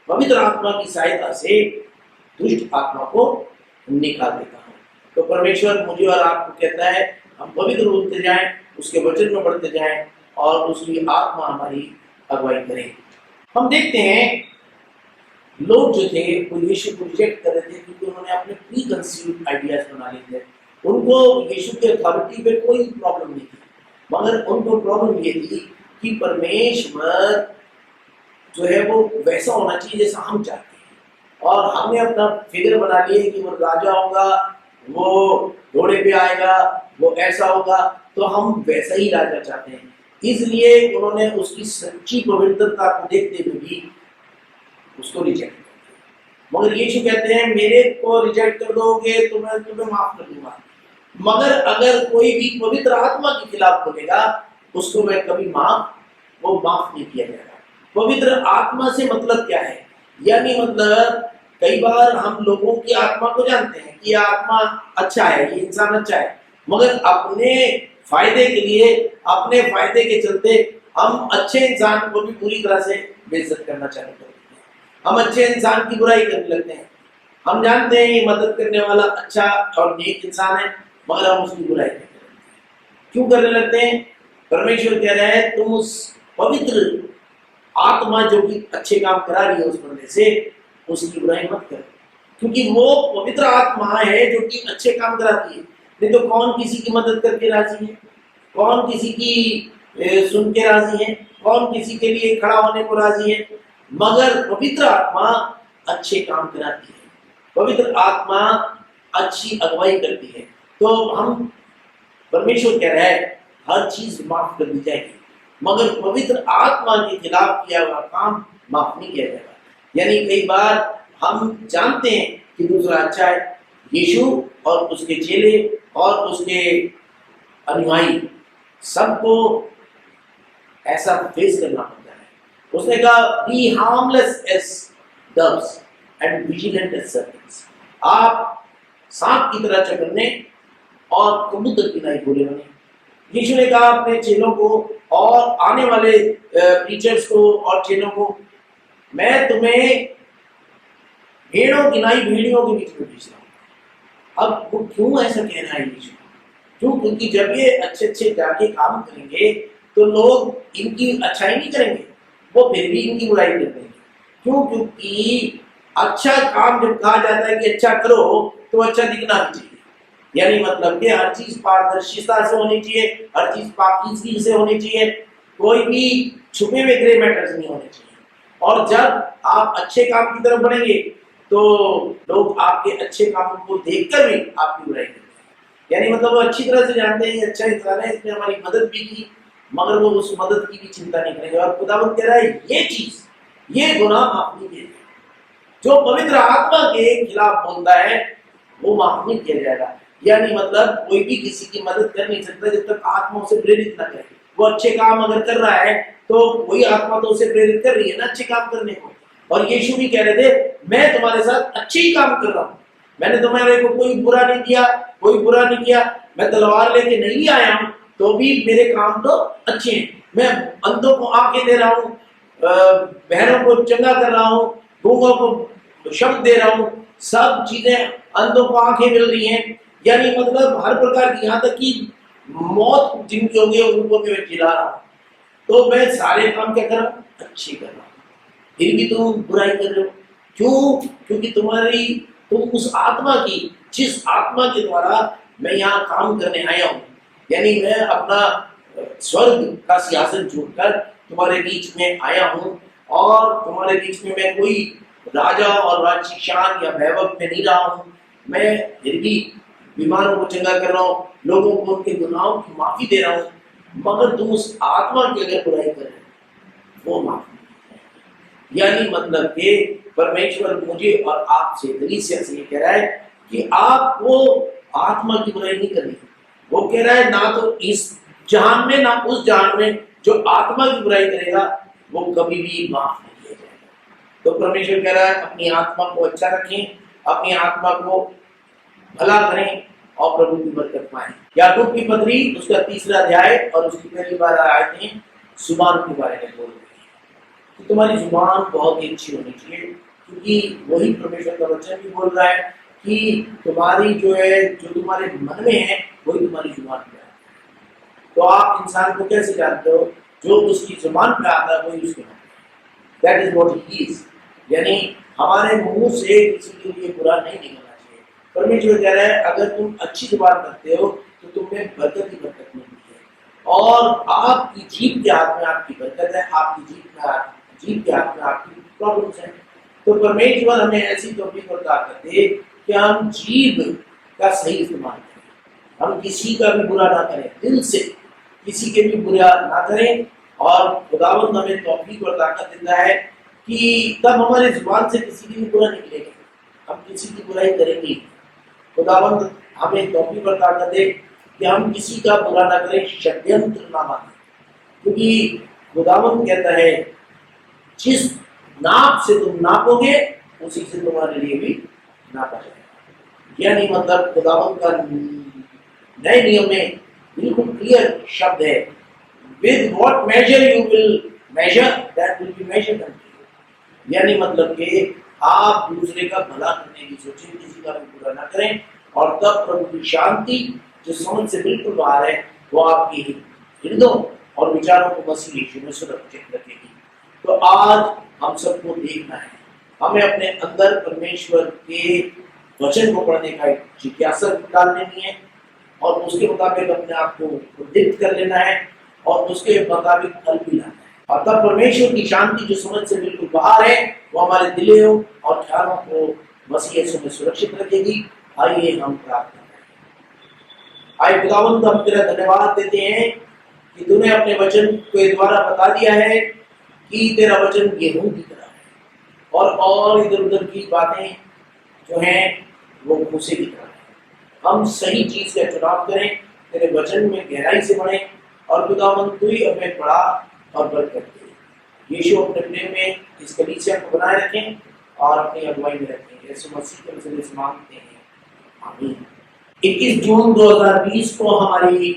पवित्र आत्मा की सहायता से दुष्ट आत्मा को निकाल देता हूँ। तो परमेश्वर मुझे और आपको कहता है हम पवित्र होते जाएं, उसके वचन में बढ़ते जाएं और उसकी आत्मा हमारी अगुवाई करे। हम देखते हैं लोग जो थे वो यीशु को रिजेक्ट कर रहे थे क्योंकि उन्होंने अपने प्री कंसीव्ड आइडियाज बना लिए थे। उनको यीशु के अथॉरिटी पे कोई प्रॉब्लम नहीं थी, मगर उनको प्रॉब्लम ये थी कि परमेश्वर जो है वो वैसा होना चाहिए जैसा हम चाहते हैं, और हमने अपना फिगर बना लिए कि वो राजा होगा, वो घोड़े पे आएगा, वो ऐसा होगा, तो हम वैसा ही राजा चाहते हैं। इसलिए उन्होंने उसकी सच्ची पवित्रता को देखते हुए भी उसको रिजेक्ट कर दिया। मगर यीशु कहते हैं मेरे को रिजेक्ट कर दोगे तो मैं तुम्हें माफ कर दूंगा, मगर अगर कोई भी पवित्र आत्मा के खिलाफ बोलेगा उसको मैं कभी माफ नहीं किया जाएगा। पवित्र आत्मा से मतलब क्या है? यानी मतलब कई बार हम लोगों की आत्मा को जानते हैं कि यह आत्मा अच्छा है, ये इंसान अच्छा है, मगर अपने फायदे के लिए, अपने फायदे के चलते हम अच्छे इंसान को भी पूरी तरह से बेइज्जत करना चालू कर देते हैं। हम अच्छे इंसान की बुराई करने लगते हैं। हम जानते हैं ये मदद करने वाला अच्छा और नेक इंसान है, मगर हम उसकी बुराई करते हैं। क्यों करने लगते हैं? परमेश्वर कह रहा है तुम उस पवित्र आत्मा जो कि अच्छे काम करा रही है उस बंदे से, उसकी बुराई मत कर, क्योंकि वो पवित्र आत्मा है जो कि अच्छे काम कराती है। नहीं तो कौन किसी की मदद करके राजी है? कौन किसी की सुन के राजी है? कौन किसी के लिए खड़ा होने को राजी है? मगर पवित्र आत्मा अच्छे काम कराती है, पवित्र आत्मा अच्छी अगुवाई करती है। तो हम परमेश्वर कह रहा है हर चीज माफ कर दी जाएगी, मगर पवित्र आत्मा के खिलाफ किया हुआ काम माफ नहीं किया जाएगा। यानी कई बार हम जानते हैं कि दूसरा अच्छा है, यीशु और उसके चेले और उसके अनुयायी सबको ऐसा फेस करना पड़ता है। उसने कहा be harmless as doves and vigilant as serpents। आप सांप की तरह चकन्ने और कबूतर की तरह भोले बने। यीशु ने कहा अपने चेलों को और आने वाले टीचर्स को और चेलों को, मैं तुम्हें भेड़ों की नाई भेड़ियों के बीच में भेज रहा हूं। अब वो क्यों ऐसा कह रहा है यीशु? क्यों? क्योंकि जब ये अच्छे अच्छे जाके काम करेंगे तो लोग इनकी अच्छाई नहीं करेंगे, वो फिर भी इनकी बुराई करते हैं। क्यों? क्योंकि अच्छा काम जब कहा जाता है कि अच्छा करो तो अच्छा दिखना भी चाहिए। यानी मतलब कि हर चीज पारदर्शिता से होनी चाहिए, हर चीज पाकीज़गी से होनी चाहिए, कोई भी छुपे हुए ग्रे मैटर्स नहीं होने चाहिए। और जब आप अच्छे काम की तरफ बढ़ेंगे तो लोग आपके अच्छे कामों को देखकर भी आपकी बुराई करते हैं। यानी मतलब वो अच्छी तरह से जानते हैं अच्छा इंसान है, इसने हमारी मदद भी की, मगर वो उस मदद की भी चिंता नहीं करेंगे। और खुदावंद कह रहा है ये चीज, ये गुनाह माफ नहीं किया जाएगा। जो पवित्र आत्मा के खिलाफ बोलता है वो माफ नहीं किया जाएगा। यानी मतलब कोई भी किसी की मदद कर नहीं सकता जब तक आत्मा उसे प्रेरित न करे। वो अच्छे काम अगर कर रहा है तो वही आत्मा तो उसे प्रेरित कर रही है ना अच्छे काम करने को। और यीशु भी कह रहे थे मैं तुम्हारे साथ अच्छे ही काम कर रहा हूँ, मैंने तुम्हारे को कोई बुरा नहीं किया, कोई बुरा नहीं किया। मैं तलवार लेके नहीं आया हूँ तो भी मेरे काम तो अच्छे हैं। मैं अंधों को आंखें दे रहा हूँ, बहनों को चंगा कर रहा हूँ, गूंगों को शब्द दे रहा हूँ, सब चीजें, अंधों को आंखें मिल रही हैं। यानी मतलब हर प्रकार की, यहाँ तक कि मौत जिनकी होगी उनको भी मैं जिला रहा हूँ। तो मैं सारे काम क्या कर रहा हूँ? अच्छे कर रहा हूँ, फिर भी तुम बुराई कर रहे हो। क्यों? क्योंकि तुम उस आत्मा की, जिस आत्मा के द्वारा मैं यहाँ काम करने आया हूँ, यानी मैं अपना स्वर्ग का सिंहासन छोड़कर तुम्हारे बीच में आया हूँ, और तुम्हारे बीच में मैं कोई राजा और राज्य शान या वैभव में नहीं रहा हूँ। मैं फिर भी बीमारों को चंगा कर रहा हूँ, लोगों को उनके गुनाहों की माफी दे रहा हूँ, मगर तुम उस आत्मा की अगर बुराई कर रहे हो वो माफ नहीं। यानी मतलब कि परमेश्वर मुझे और आपसे, कलीसिया से ये कह रहा है कि आपको आत्मा की बुराई नहीं करनी। वो कह रहा है ना तो इस जहान में ना उस जहान में जो आत्मा की बुराई करेगा वो कभी भी माफ नहीं किया जाएगा। तो परमेश्वर कह रहा है अपनी आत्मा को अच्छा रखें, अपनी आत्मा को भला करें और प्रभु की बरकत पाएं। याकूब की पत्री उसका 3 अध्याय और उसकी पहली 12 आयतें जुबान के बारे में बोल रही है कि तुम्हारी जुबान बहुत ही अच्छी होनी चाहिए, क्योंकि वही परमेश्वर का वचन भी बोल रहा है कि तुम्हारी जो है, जो तुम्हारे मन में है वही तुम्हारी जुबान पे आता है। तो आप इंसान को कैसे जानते हो? जो उसकी जुबान पे आता है वही उसके मन में, that is what he is. यानी हमारे मुंह से किसी के लिए बुरा नहीं निकलना चाहिए। परमेश्वर कह रहा है अगर तुम अच्छी जुबान रखते हो तो तुम्हें बरकत ही बरकत मिलती है, और आपकी जीभ के हाथ में आपकी बरकत है, आपकी जीभ के हाथ में आपकी प्रॉब्लम्स हैं। तो परमेश्वर हमें ऐसी तौफीक और ताकत दे कि हम जीभ का सही इस्तेमाल करें, हम किसी का भी बुरा ना करें, दिल से किसी के भी बुरा ना करें। और खुदावंद हमें तौफीक और ताकत देता है कि तब हमारे जुबान से किसी की भी बुरा निकलेगा, हम किसी की बुराई करेंगे। खुदावंद हमें तौफीक और ताकत दे कि हम किसी का बुरा ना करें, षड्यंत्र ना माने, क्योंकि खुदावंद कहता है जिस नाप से तुम नापोगे उसी से तुम्हारे लिए भी नापा जाएगा। यानी मतलब खुदावंद का नए नियम में बिल्कुल क्लियर शब्द है, with what measure you will measure that will be measured unto you. यानी मतलब कि आप दूसरे का भला करने की सोचें, किसी का भी बुरा ना करें, और तब प्रभु की शांति जो समझ से बिल्कुल बाहर है वो आपकी हृदयों और विचारों को मसीह यीशु में सुरक्षित रखेगी। तो आज हम सबको देखना है, हमें अपने अंदर परमेश्वर के वचन को पढ़ने का एक जिज्ञासा डाल लेनी है और उसके मुताबिक अपने आप को उद्दीप्त कर लेना है और उसके मुताबिक फल भी लाना है। और तब परमेश्वर की शांति जो समझ से बिल्कुल बाहर है वो हमारे दिलों और ख्यालों को मसीह यीशु में सुरक्षित रखेगी। आइए हम प्रार्थना करें। आइए खुदावंद, हम तेरा धन्यवाद देते हैं कि तूने अपने वचन के द्वारा बता दिया है कि तेरा वचन गेहूं की तरह है और इधर उधर की बातें जो हैं वो भूसे की तरह है। हम सही चीज का चुनाव करें, तेरे वचन में गहराई से बढ़ें और खुदावंद तू ही हमें बढ़ा और बरकत दे। यीशु अपने प्रेम में इस कलीसिया को बनाए रखें और अपनी अगुवाई में रखें। यीशु मसीह के वसीले से मांगते हैं, आमीन। 21 जून 2020 को हमारी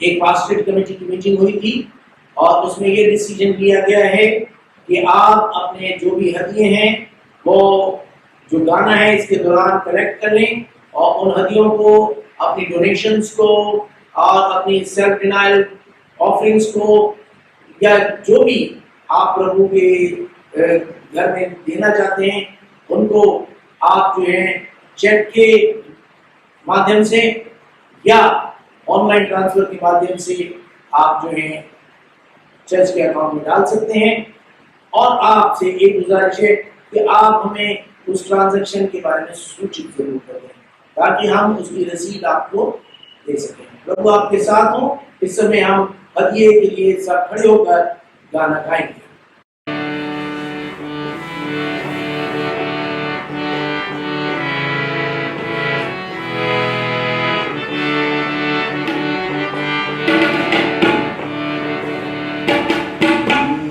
एक पास्टरेट कमेटी की मीटिंग हुई थी और उसमें ये डिसीजन लिया गया है कि आप अपने जो भी हदिये हैं वो जो गाना है इसके दौरान कलेक्ट कर लें और उन हदियों को, अपनी डोनेशंस को और अपनी सेल्फ डिनाइल ऑफरिंग्स को या जो भी आप प्रभु के घर में देना चाहते हैं उनको आप जो है चेक के माध्यम से या ऑनलाइन ट्रांसफर के माध्यम से आप जो है चर्च के अकाउंट में डाल सकते हैं। और आपसे एक गुजारिश है कि आप हमें उस ट्रांजैक्शन के बारे में सूचित जरूर करें ताकि हम उसकी रसीद आपको दे सकें। प्रभु आपके साथ हो। इस समय हम हदिये के लिए सब खड़े होकर गाना गाएंगे।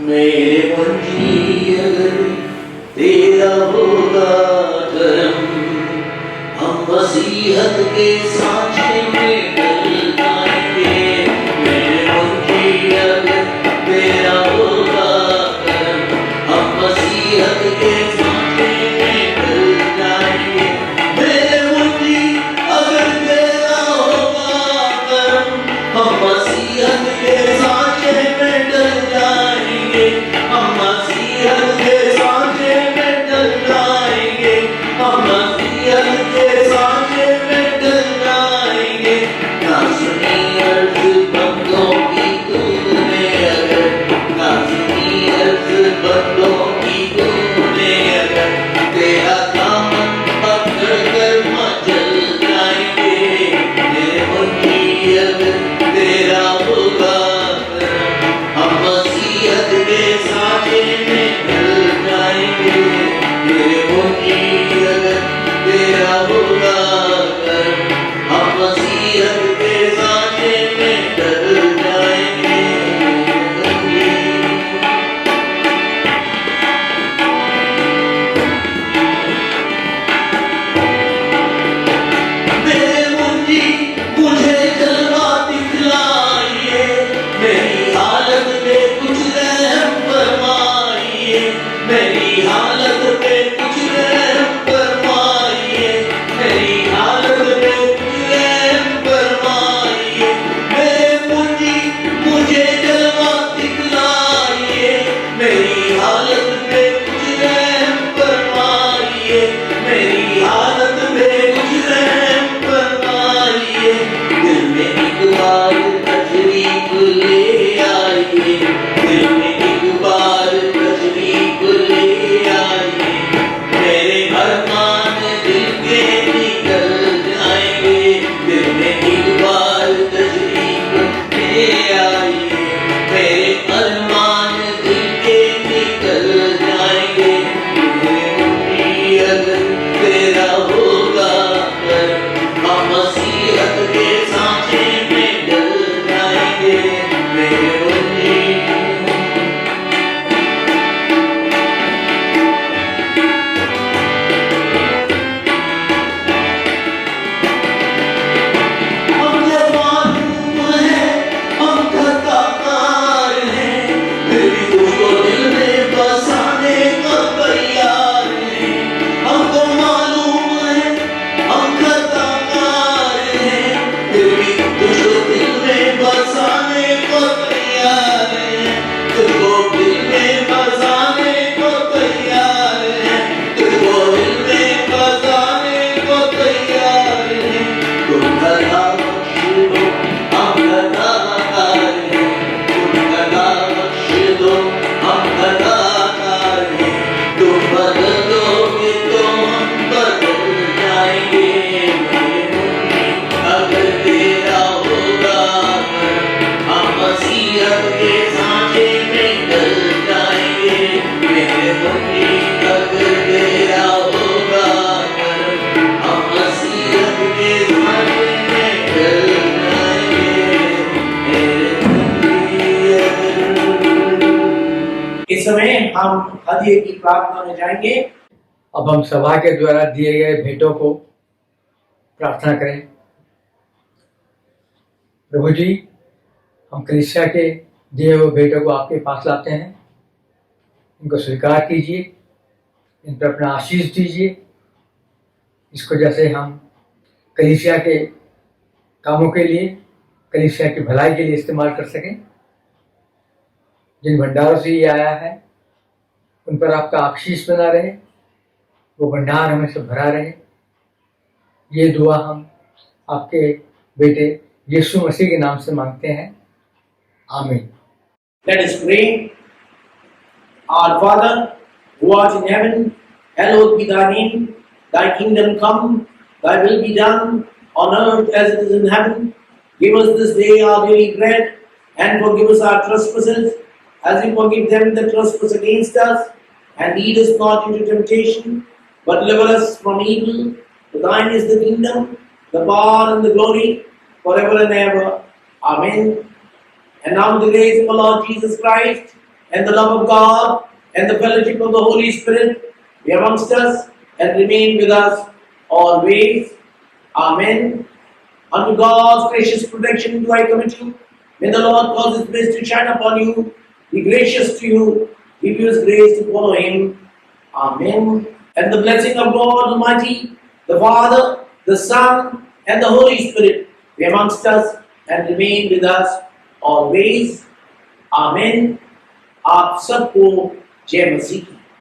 मेरे मुंशी अगर तेरा होगा धर्म, हम मसीहत के सांचे में ढल जाएंगे। मेरे मुंशी अगर तेरा होगा धर्म, हम मसीहत के सांचे में ढल जाएंगे। मेरे मुंशी अगर तेरा होगा धर्म, हम मसीहत के सांचे में ढल जाएंगे। हम मसीहत के सांचे में ढल जाएंगे। हम मसीहत के सांचे में ढल जाएंगे। ना सुनी अर्ज बंदों की तूने अगर, ना सुनी अर्ज बंदों की तूने अगर, तेरा दामन पकड़ कर मचल जाएंगे। मेरे मुंशी अगर तेरा होगा हम मसीहत के सांचे में ढल जाएंगे। मेरे मुंशी अगर तेरा होगा हम मसीहत के सांचे में ढल जाएंगे। मेरे मुंशी मुझे जलवा दिखलाइए, मेरी हालत पे कुछ रहम फरमाइए। मेरी हालत पे कुछ रहम फरमाइए। मेरी हालत पे कुछ रहम फरमाइए। मेरे मुंशी मुझे जलवा दिखलाइए, मेरी हालत पे कुछ रहम फरमाइए। मेरी हालत पे कुछ रहम फरमाइए। दिल में एक बार तशरीफ ले आइए, दिल में एक बार तशरीफ ले आइए। मेरे अरमान दिल के निकल जाएंगे। दिल में एक बार तशरीफ ले आइए। मेरे अरमान दिल के निकल जाएंगे। मेरे मुंशी अगर तेरा होगा हम मसीहत के सांचे में ढल हम हदिये की प्रार्थना में जाएंगे। अब हम सभा के द्वारा दिए गए भेंटों को प्रार्थना करें। प्रभु जी, हम कलीसिया के दिए हुए भेंटों को आपके पास लाते हैं। इनको स्वीकार कीजिए, इन पर अपना आशीष दीजिए। इसको जैसे हम कलीसिया के कामों के लिए, कलीसिया की भलाई के लिए इस्तेमाल कर सकें। जिन भंडारों से ये आया है उन पर आपका आशीष बना रहे, वो भंडार हमें से भरा रहे। ये दुआ हम आपके बेटे यीशु मसीह के नाम से मांगते हैं, आमीन। Let us pray. Our Father, who art in heaven, hallowed be thy name. Thy kingdom come, thy will be done on earth as it is in heaven. Give us this day our daily bread, and forgive us our trespasses, as we forgive them that trespass against us. And lead us not into temptation, but deliver us from evil. For thine is the kingdom, the power, and the glory, forever and ever. Amen. And now the grace of our Lord Jesus Christ, and the love of God, and the fellowship of the Holy Spirit be amongst us and remain with us always. Amen. Unto God's gracious protection do I commit you. May the Lord cause His face to shine upon you, be gracious to you, give you His grace to follow Him. Amen. And the blessing of God Almighty, the Father, the Son, and the Holy Spirit be amongst us and remain with us always. Amen. आप सबको जय मसीह की।